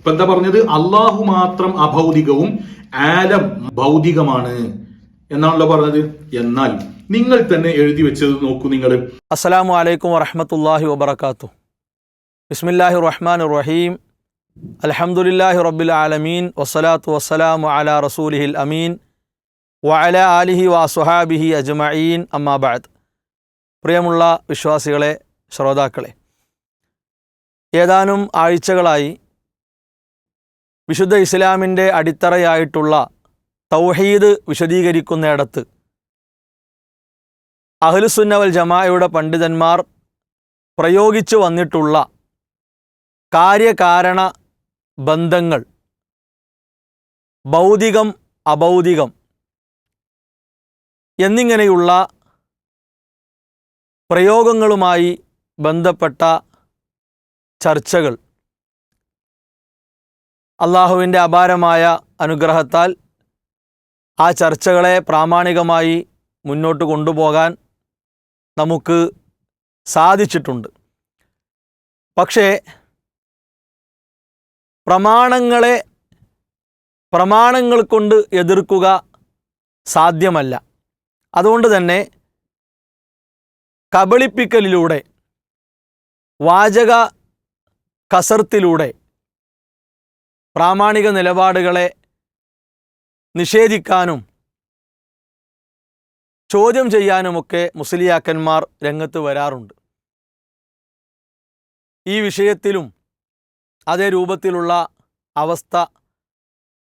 ഇപ്പൊ എന്താ പറഞ്ഞത്? അള്ളാഹു മാത്രം അഭൗതികവും ആലം ഭൗതികമാണ് എന്നാണല്ലോ പറഞ്ഞത്. എന്നാൽ നിങ്ങൾ തന്നെ എഴുതി വെച്ചത് നോക്കൂ നിങ്ങൾ. അസ്സലാമു അലൈക്കും വറഹ്മത്തുള്ളാഹി വബറകാതുഹു. ബിസ്മില്ലാഹിർ റഹ്മാനിർ റഹീം. അൽഹംദുലില്ലാഹി റബ്ബിൽ ആലമീൻ വസ്സലാത്തു വസ്സലാമു അലാ റസൂലിഹിൽ അമീൻ വഅലാ ആലിഹി വഅസ്ഹാബിഹി അജ്മഈൻ. അമ്മാ ബഅദ്. പ്രിയമുള്ള വിശ്വാസികളെ, ശ്രോതാക്കളെ, ഏതാനും ആഴ്ചകളായി വിശുദ്ധ ഇസ്ലാമിൻ്റെ അടിത്തറയായിട്ടുള്ള തൗഹീദ് വിശദീകരിക്കുന്നിടത്ത് അഹ്ലുസുന്ന വൽ ജമാഅയുടെ പണ്ഡിതന്മാർ പ്രയോഗിച്ചു വന്നിട്ടുള്ള കാര്യകാരണ ബന്ധങ്ങൾ, ഭൗതികം അഭൗതികം എന്നിങ്ങനെയുള്ള പ്രയോഗങ്ങളുമായി ബന്ധപ്പെട്ട ചർച്ചകൾ അള്ളാഹുവിൻ്റെ അപാരമായ അനുഗ്രഹത്താൽ ആ ചർച്ചകളെ പ്രാമാണികമായി മുന്നോട്ട് കൊണ്ടുപോകാൻ നമുക്ക് സാധിച്ചിട്ടുണ്ട്. പക്ഷേ പ്രമാണങ്ങൾ കൊണ്ട് എതിർക്കുക സാധ്യമല്ല. അതുകൊണ്ട് തന്നെ കബളിപ്പിക്കലിലൂടെ, വാചക കസർത്തിലൂടെ പ്രാമാണിക നിലപാടുകളെ നിഷേധിക്കാനും ചോദ്യം ചെയ്യാനുമൊക്കെ മുസ്ലിയാക്കന്മാർ രംഗത്ത് വരാറുണ്ട്. ഈ വിഷയത്തിലും അതേ രൂപത്തിലുള്ള അവസ്ഥ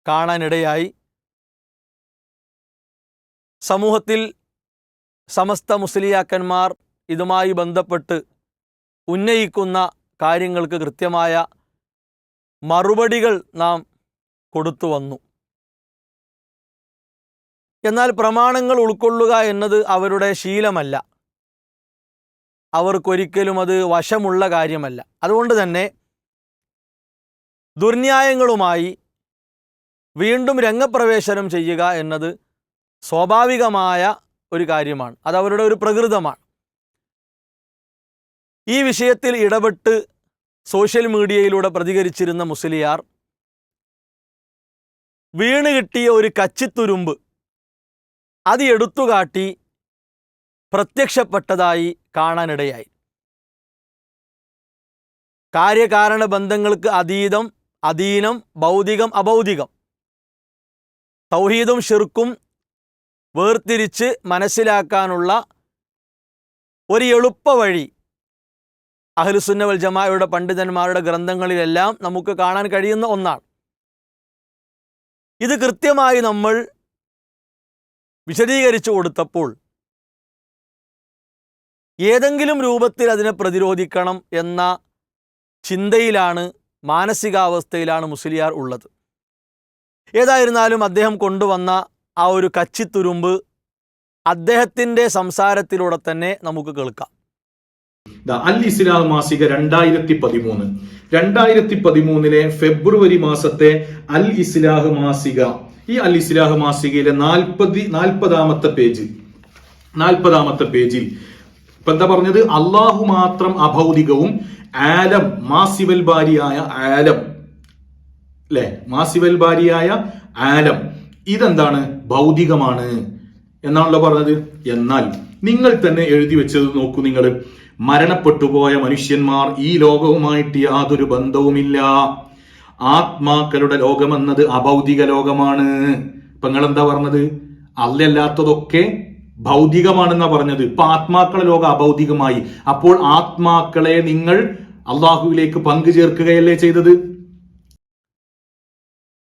കാണാനിടയായി. സമൂഹത്തിൽ സമസ്ത മുസ്ലിയാക്കന്മാർ ഇതുമായി ബന്ധപ്പെട്ട് ഉന്നയിക്കുന്ന കാര്യങ്ങൾക്ക് കൃത്യമായ മറുപടികൾ നാം കൊടുത്തു വന്നു. എന്നാൽ പ്രമാണങ്ങൾ ഉൾക്കൊള്ളുക എന്നത് അവരുടെ ശീലമല്ല, അവർക്കൊരിക്കലും അത് വശമുള്ള കാര്യമല്ല. അതുകൊണ്ട് തന്നെ ദുർന്യായങ്ങളുമായി വീണ്ടും രംഗപ്രവേശനം ചെയ്യുക എന്നത് സ്വാഭാവികമായ ഒരു കാര്യമാണ്, അതവരുടെ ഒരു പ്രകൃതമാണ്. ഈ വിഷയത്തിൽ ഇടപെട്ട് സോഷ്യൽ മീഡിയയിലൂടെ പ്രതികരിച്ചിരുന്ന മുസ്ലിയാർ വീണ് കിട്ടിയ ഒരു കച്ചിത്തുരുമ്പ് അത് എടുത്തുകാട്ടി പ്രത്യക്ഷപ്പെട്ടതായി കാണാനിടയായി. കാര്യകാരണ ബന്ധങ്ങൾക്ക് അധീനം, ഭൗതികം അഭൗതികം, തൗഹീദും ശിർക്കും വേർതിരിച്ച് മനസ്സിലാക്കാനുള്ള ഒരു എളുപ്പ വഴി അഹ്ലുസുന്ന വൽ ജമാഅയുടെ പണ്ഡിതന്മാരുടെ ഗ്രന്ഥങ്ങളിലെല്ലാം നമുക്ക് കാണാൻ കഴിയുന്ന ഒന്നാണ്. ഇത് കൃത്യമായി നമ്മൾ വിശദീകരിച്ചു കൊടുത്തപ്പോൾ ഏതെങ്കിലും രൂപത്തിൽ അതിനെ പ്രതിരോധിക്കണം എന്ന ചിന്തയിലാണ്, മാനസികാവസ്ഥയിലാണ് മുസ്ലിയാർ ഉള്ളത്. ഏതായിരുന്നാലും അദ്ദേഹം കൊണ്ടുവന്ന ആ ഒരു കച്ചിത്തുരുമ്പ് അദ്ദേഹത്തിൻ്റെ സംസാരത്തിലൂടെ തന്നെ നമുക്ക് കേൾക്കാം. അൽ ഇസ്ലാഹ് മാസിക 2013 ഫെബ്രുവരി മാസത്തെ അൽ ഇസ്ലാഹ് മാസിക, ഈ അൽ ഇസ്ലാഹ് മാസികയിലെ 40ാമത്തെ പേജിൽ ഇപ്പൊ എന്താ പറഞ്ഞത്? അള്ളാഹു മാത്രം അഭൗതികവും ആലം, മാസിവൽ ബാരിയായ ആലം, അല്ലെ, മാസിവൽ ബാരിയായ ആലം ഇതെന്താണ്? ഭൗതികമാണ് എന്നാണല്ലോ പറഞ്ഞത്. എന്നാൽ നിങ്ങൾ തന്നെ എഴുതി വെച്ചത് നോക്കൂ നിങ്ങൾ. മരണപ്പെട്ടുപോയ മനുഷ്യന്മാർ ഈ ലോകവുമായിട്ട് യാതൊരു ബന്ധവുമില്ല. ആത്മാക്കളുടെ ലോകമെന്നത് അഭൗതിക ലോകമാണ്. ഇപ്പൊ നിങ്ങൾ എന്താ പറഞ്ഞത്? അല്ലല്ലാത്തതൊക്കെ ഭൗതികമാണെന്നാ പറഞ്ഞത്. ഇപ്പൊ ആത്മാക്കളുടെ ലോകം അഭൗതികമായി. അപ്പോൾ ആത്മാക്കളെ നിങ്ങൾ അള്ളാഹുവിലേക്ക് പങ്കു ചേർക്കുകയല്ലേ ചെയ്തത്?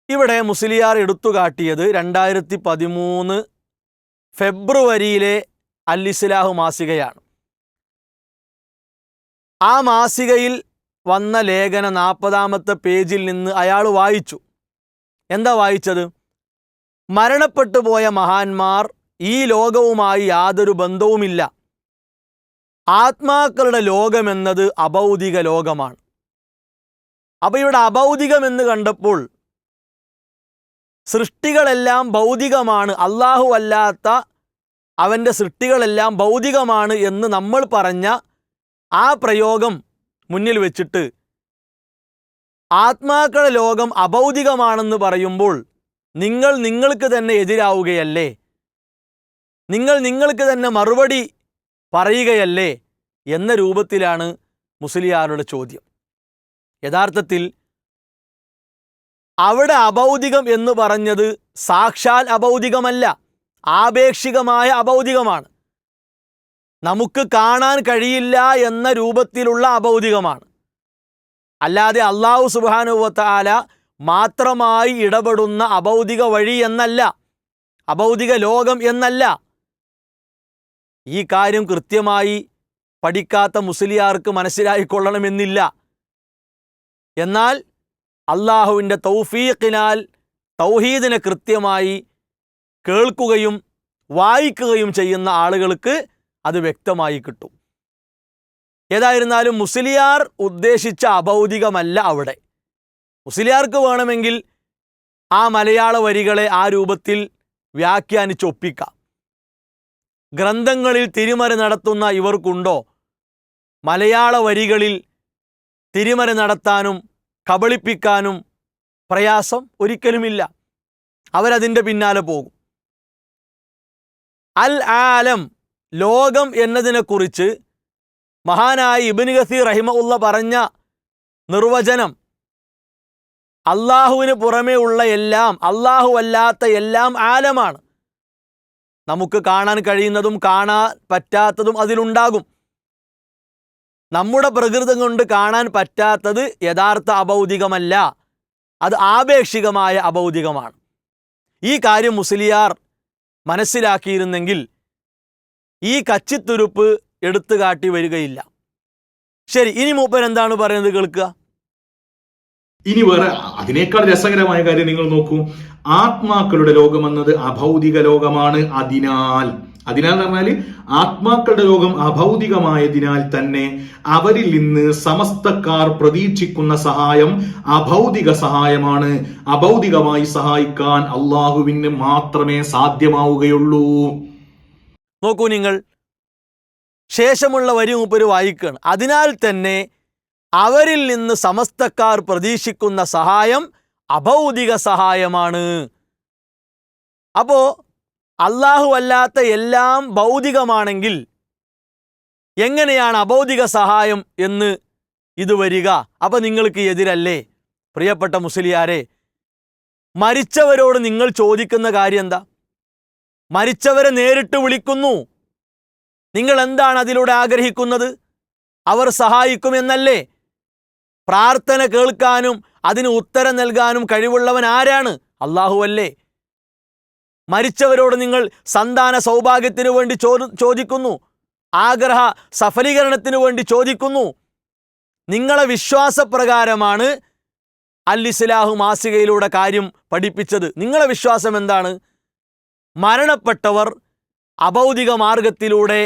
ഇവിടെ മുസ്ലിയാർ എടുത്തുകാട്ടിയത് 2013 ഫെബ്രുവരിയിലെ അൽ ഇസ്ലാഹ് മാസികയാണ്. ആ മാസികയിൽ വന്ന ലേഖന 40ാമത്തെ പേജിൽ നിന്ന് അയാൾ വായിച്ചു. എന്താ വായിച്ചത്? മരണപ്പെട്ടു പോയ മഹാന്മാർ ഈ ലോകവുമായി യാതൊരു ബന്ധവുമില്ല. ആത്മാക്കളുടെ ലോകമെന്നത് അഭൗതിക ലോകമാണ്. അപ്പോൾ ഇവിടെ അഭൗതികമെന്ന് കണ്ടപ്പോൾ സൃഷ്ടികളെല്ലാം ഭൗതികമാണ്, അള്ളാഹു അല്ലാത്ത അവൻ്റെ സൃഷ്ടികളെല്ലാം ഭൗതികമാണ് എന്ന് നമ്മൾ പറഞ്ഞ ആ പ്രയോഗം മുന്നിൽ വെച്ചിട്ട് ആത്മാക്കളുടെ ലോകം അഭൗതികമാണെന്ന് പറയുമ്പോൾ നിങ്ങൾ നിങ്ങൾക്ക് തന്നെ എതിരാവുകയല്ലേ? നിങ്ങൾ നിങ്ങൾക്ക് തന്നെ മറുപടി പറയുകയല്ലേ എന്ന രൂപത്തിലാണ് മുസ്ലിയാരുടെ ചോദ്യം. യഥാർത്ഥത്തിൽ അവിടെ അഭൗതികം എന്ന് പറഞ്ഞത് സാക്ഷാൽ അഭൗതികമല്ല, ആപേക്ഷികമായ അഭൗതികമാണ്. നമുക്ക് കാണാൻ കഴിയില്ല എന്ന രൂപത്തിലുള്ള അഭൗതികമാണ്. അല്ലാതെ അല്ലാഹു സുബ്ഹാനഹു വ തആല മാത്രമായി ഇടപെടുന്ന അഭൗതിക വഴി എന്നല്ല, അഭൗതിക ലോകം എന്നല്ല. ഈ കാര്യം കൃത്യമായി പഠിക്കാത്ത മുസ്ലിയാർക്ക് മനസ്സിലായിക്കൊള്ളണമെന്നില്ല. എന്നാൽ അള്ളാഹുവിൻ്റെ തൗഫീഖിനാൽ തൗഹീദിനെ കൃത്യമായി കേൾക്കുകയും വായിക്കുകയും ചെയ്യുന്ന ആളുകൾക്ക് അത് വ്യക്തമായി കിട്ടും. ഏതായിരുന്നാലും മുസ്ലിയാർ ഉദ്ദേശിച്ച അഭൗതികമല്ല അവിടെ. മുസ്ലിയാർക്ക് വേണമെങ്കിൽ ആ മലയാള വരികളെ ആ രൂപത്തിൽ വ്യാഖ്യാനിച്ചൊപ്പിക്കാം. ഗ്രന്ഥങ്ങളിൽ തിരിമറി നടത്തുന്ന ഇവർക്കുണ്ടോ മലയാള വരികളിൽ തിരിമറി നടത്താനും കബളിപ്പിക്കാനും പ്രയാസം? ഒരിക്കലുമില്ല. അവരതിൻ്റെ പിന്നാലെ പോകും. അൽ ആലം, ലോകം എന്നതിനെക്കുറിച്ച് മഹാനായ ഇബ്നു കസീർ റഹിമഹുല്ല പറഞ്ഞ നിർവചനം അള്ളാഹുവിന് പുറമേ ഉള്ള എല്ലാം, അള്ളാഹു അല്ലാത്ത എല്ലാം ആലമാണ്. നമുക്ക് കാണാൻ കഴിയുന്നതും കാണാൻ പറ്റാത്തതും അതിലുണ്ടാകും. നമ്മുടെ പ്രകൃതി കൊണ്ട് കാണാൻ പറ്റാത്തത് യഥാർത്ഥ അഭൗതികമല്ല, അത് ആപേക്ഷികമായ അഭൗതികമാണ്. ഈ കാര്യം മുസ്ലിയാർ മനസ്സിലാക്കിയിരുന്നെങ്കിൽ ഈ കച്ചിത്തുരുപ്പ് എടുത്തു കാട്ടി വരികയില്ല. ശരി, ഇനി മൂപ്പൻ എന്താണ് പറയുന്നത് കേൾക്കുക. ഇനി വേറെ അതിനേക്കാൾ രസകരമായ കാര്യം നിങ്ങൾ നോക്കൂ. ആത്മാക്കളുടെ ലോകം എന്നത് അഭൗതിക ലോകമാണ്. അതിനാൽ എന്ന് പറഞ്ഞാൽ ആത്മാക്കളുടെ ലോകം അഭൗതികമായതിനാൽ തന്നെ അവരിൽ നിന്ന് സമസ്തക്കാർ പ്രതീക്ഷിക്കുന്ന സഹായം അഭൗതിക സഹായമാണ്. അഭൗതികമായി സഹായിക്കാൻ അള്ളാഹുവിന് മാത്രമേ സാധ്യമാവുകയുള്ളൂ. നോക്കൂ നിങ്ങൾ, ശേഷമുള്ള വരി മൂപ്പര് വായിക്കുകയാണ്. അതിനാൽ തന്നെ അവരിൽ നിന്ന് സമസ്തക്കാർ പ്രതീക്ഷിക്കുന്ന സഹായം അഭൗതിക സഹായമാണ്. അപ്പോ അല്ലാഹു അല്ലാത്ത എല്ലാം ഭൗതികമാണെങ്കിൽ എങ്ങനെയാണ് അഭൗതിക സഹായം എന്ന് ഇത് വരിക? അപ്പൊ നിങ്ങൾക്ക് എതിരല്ലേ? പ്രിയപ്പെട്ട മുസ്ലിയാരെ, മരിച്ചവരോട് നിങ്ങൾ ചോദിക്കുന്ന കാര്യം എന്താ? മരിച്ചവരെ നേരിട്ട് വിളിക്കുന്നു. നിങ്ങൾ എന്താണ് അതിലൂടെ ആഗ്രഹിക്കുന്നത്? അവർ സഹായിക്കുമെന്നല്ലേ? പ്രാർത്ഥന കേൾക്കാനും അതിന് ഉത്തരം നൽകാനും കഴിവുള്ളവൻ ആരാണ്? അല്ലാഹു അല്ലേ? മരിച്ചവരോട് നിങ്ങൾ സന്താന സൗഭാഗ്യത്തിനു വേണ്ടി ചോദിക്കുന്നു, ആഗ്രഹ സഫലീകരണത്തിനു വേണ്ടി ചോദിക്കുന്നു. നിങ്ങളെ വിശ്വാസപ്രകാരമാണ് അൽ ഇസ്ലാഹു മാസികയിലൂടെ കാര്യം പഠിപ്പിച്ചത്. നിങ്ങളെ വിശ്വാസം എന്താണ്? മരണപ്പെട്ടവർ അഭൗതിക മാർഗത്തിലൂടെ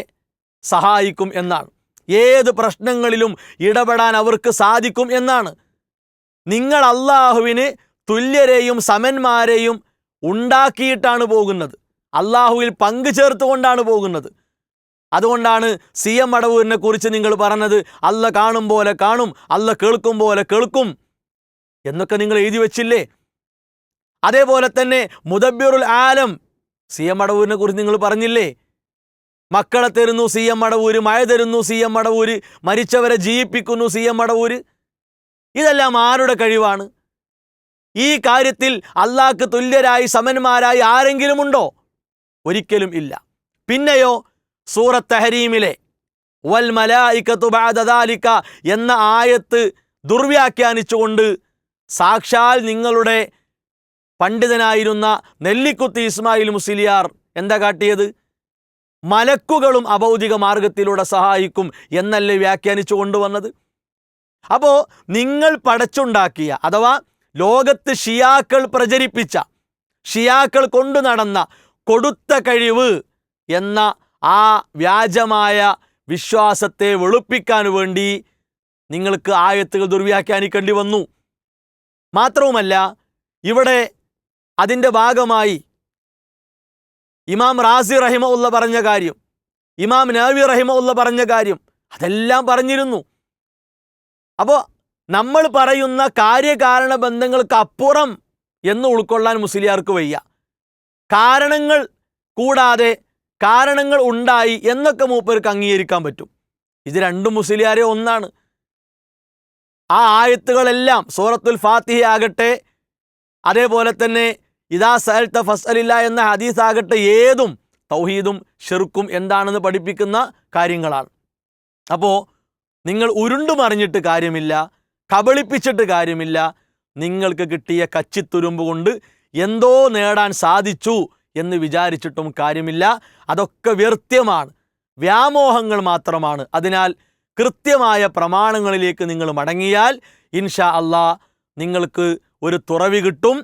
സഹായിക്കും എന്നാണ്. ഏത് പ്രശ്നങ്ങളിലും ഇടപെടാൻ അവർക്ക് സാധിക്കും എന്നാണ്. നിങ്ങൾ അള്ളാഹുവിന് തുല്യരെയും സമന്മാരെയും ഉണ്ടാക്കിയിട്ടാണ് പോകുന്നത്, അള്ളാഹുവിൽ പങ്കു ചേർത്തുകൊണ്ടാണ് പോകുന്നത്. അതുകൊണ്ടാണ് CM അടവൂരിനെ കുറിച്ച് നിങ്ങൾ പറഞ്ഞത് അല്ല കാണും പോലെ കാണും, അല്ല കേൾക്കും പോലെ കേൾക്കും എന്നൊക്കെ നിങ്ങൾ എഴുതി വച്ചില്ലേ? അതേപോലെ തന്നെ മുദബ്ബിറുൽ ആലം CM അടവൂരിനെ കുറിച്ച് നിങ്ങൾ പറഞ്ഞില്ലേ? മക്കളെ തരുന്നു CM അടവൂര്, മഴ തരുന്നു CM അടവൂര്, മരിച്ചവരെ ജീവിപ്പിക്കുന്നു CM അടവൂര്. ഇതെല്ലാം ആരുടെ കഴിവാണ്? ഈ കാര്യത്തിൽ അള്ളാഹ്ക്ക് തുല്യരായി സമന്മാരായി ആരെങ്കിലും ഉണ്ടോ? ഒരിക്കലും ഇല്ല. പിന്നെയോ സൂറത്ത് തഹരീമിലെ വൽ മലായികതു ബഅദ ദാലിക എന്ന ആയത്ത് ദുർവ്യാഖ്യാനിച്ചുകൊണ്ട് സാക്ഷാൽ നിങ്ങളുടെ പണ്ഡിതനായിരുന്ന നെല്ലിക്കുത്തി ഇസ്മായിൽ മുസ്ലിയാർ എന്താ കാട്ടിയത്? മലക്കുകളും അഭൗതിക മാർഗത്തിലൂടെ സഹായിക്കും എന്നല്ലേ വ്യാഖ്യാനിച്ചു കൊണ്ടുവന്നത്. അപ്പോൾ നിങ്ങൾ പടച്ചുണ്ടാക്കിയ അഥവാ ലോകത്ത് ഷിയാക്കൾ പ്രചരിപ്പിച്ച, ഷിയാക്കൾ കൊണ്ടു നടന്ന കൊടുത്ത കഴിവ് എന്ന ആ വ്യാജമായ വിശ്വാസത്തെ വെളുപ്പിക്കാൻ വേണ്ടി നിങ്ങൾക്ക് ആയത്തുകൾ ദുർവ്യാഖ്യാനിക്കേണ്ടി വന്നു. മാത്രവുമല്ല, ഇവിടെ അതിൻ്റെ ഭാഗമായി ഇമാം റാസി റഹിമഹുല്ല പറഞ്ഞ കാര്യം, ഇമാം നവവി റഹിമഹുല്ല പറഞ്ഞ കാര്യം, അതെല്ലാം പറഞ്ഞിരുന്നു. അപ്പോൾ നമ്മൾ പറയുന്ന കാര്യകാരണ ബന്ധങ്ങൾക്ക് അപ്പുറം എന്ന് ഉൾക്കൊള്ളാൻ മുസ്ലിയാർക്ക് വയ്യ. കാരണങ്ങൾ കൂടാതെ കാരണങ്ങൾ ഉണ്ടായി എന്നൊക്കെ മൂപ്പർക്ക് അംഗീകരിക്കാൻ പറ്റും. ഇത് രണ്ടും മുസ്ലിയാരെ ഒന്നാണ്. ആ ആയത്തുകളെല്ലാം സൂറത്തുൽ ഫാത്തിഹ ആകട്ടെ, അതേപോലെ തന്നെ ഇദാ സഅൽത ഫസ്അലില്ല എന്ന ഹദീസ് ആകട്ടെ, ഏതും തൗഹീദും ഷിർക്കും എന്താണെന്ന് പഠിപ്പിക്കുന്ന കാര്യങ്ങളാണ്. അപ്പോൾ നിങ്ങൾ ഉരുണ്ടു മറിഞ്ഞിട്ട് കാര്യമില്ല, കബളിപ്പിച്ചിട്ട് കാര്യമില്ല. നിങ്ങൾക്ക് കിട്ടിയ കച്ചിത്തുരുമ്പ് കൊണ്ട് എന്തോ നേടാൻ സാധിച്ചു എന്ന് വിചാരിച്ചിട്ടും കാര്യമില്ല. അതൊക്കെ വ്യർത്ഥ്യമാണ്, വ്യാമോഹങ്ങൾ മാത്രമാണ്. അതിനാൽ കൃത്യമായ പ്രമാണങ്ങളിലേക്ക് നിങ്ങൾ മടങ്ങിയാൽ ഇൻഷാ അല്ലാഹ് നിങ്ങൾക്ക് ഒരു തുറവി കിട്ടും.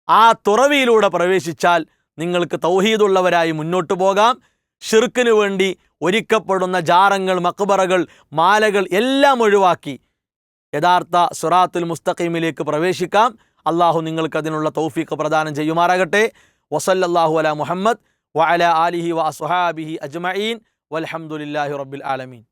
ആ തുറവിയിലൂടെ പ്രവേശിച്ചാൽ നിങ്ങൾക്ക് തൗഹീദുള്ളവരായി മുന്നോട്ട് പോകാം. ഷിർക്കിനു വേണ്ടി ഒരുക്കപ്പെടുന്ന ജാറങ്ങൾ, മക്ബറകൾ, മാലകൾ എല്ലാം ഒഴിവാക്കി യഥാർത്ഥ സിറാത്തുൽ മുസ്തഖീമിലേക്ക് പ്രവേശിക്കാം. അള്ളാഹു നിങ്ങൾക്ക് അതിനുള്ള തൗഫീഖ് പ്രദാനം ചെയ്യുമാറാകട്ടെ. വസല്ലല്ലാഹു അലാ മുഹമ്മദ് വഅലാ ആലിഹി വഅസ്ഹാബിഹി അജ്മഈൻ വൽഹംദുലില്ലാഹി റബ്ബിൽ ആലമീൻ.